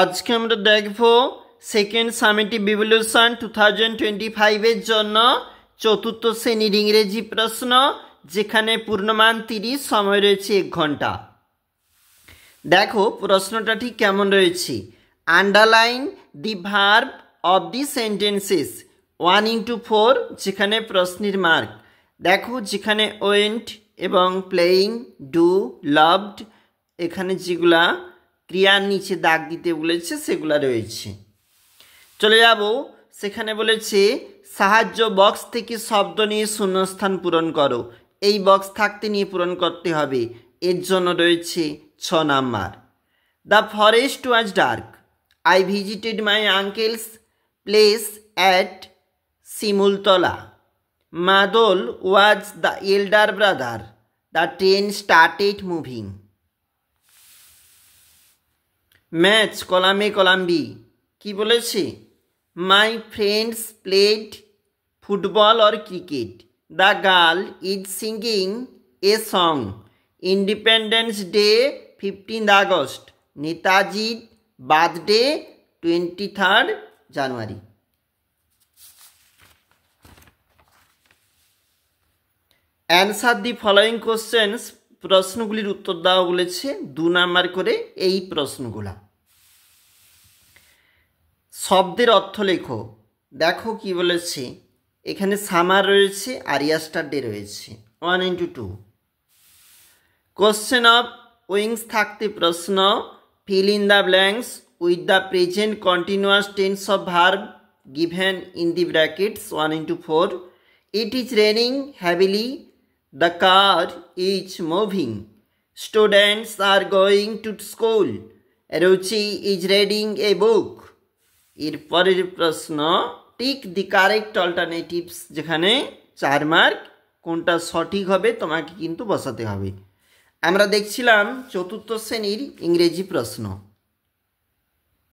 আজকে আমরা দেখব সেকেন্ড সামেটিভ ইভ্যালুয়েশন 2025 এর জন্য চতুর্থ শ্রেণীর ইংরেজি প্রশ্ন, যেখানে পূর্ণমান 30, সময় রয়েছে 1 ঘন্টা। দেখো প্রশ্নটা ঠিক কেমন রয়েছে। Underline the verb of the sentences 1/4, যেখানে প্রশ্নের মার্ক। দেখো যেখানে ওয়েন্ট এবং প্লেইং, ডু, লাভড, এখানে যেগুলা ক্রিয়ার নিচে দাগ দিতে বলেছে সেগুলা রয়েছে। চলে যাব, সেখানে বলেছে সাহায্য বক্স থেকে শব্দ নিয়ে শূন্যস্থান পূরণ করো। এই বক্স থাকতে নিয়ে পূরণ করতে হবে, এর জন্য রয়েছে 6 number. The forest was dark, I visited my uncle's place at Simultala. Madal was the elder brother, the train started moving. Match কলামে কলাম বি কি বলেছে, my friends played football or cricket. The girl is singing a song. Independence day 15 August. নেতাজির birthday 23 January. Answer the following questions, প্রশ্নগুলির উত্তর দেওয়া বলেছে 2 number করে। এই প্রশ্নগুলা শব্দের অর্থ লেখো। দেখো কি বলেছে, এখানে সামার রয়েছে আর ইয়াস্টারডে রয়েছে 1/2। কোশ্চেন অফ উইংস থাকতে প্রশ্ন, fill in the blanks with the present continuous tense of verb given in the brackets 1/4। It is raining heavily, the car is moving, students are going to school, Ruchi is reading a book। এরপরের প্রশ্ন, tick the correct alternatives, যেখানে 4 mark, কোনটা সঠিক হবে তোমাকে কিন্তু বসাতে হবে। আমরা দেখছিলাম চতুর্থ শ্রেণীর ইংরেজি প্রশ্ন।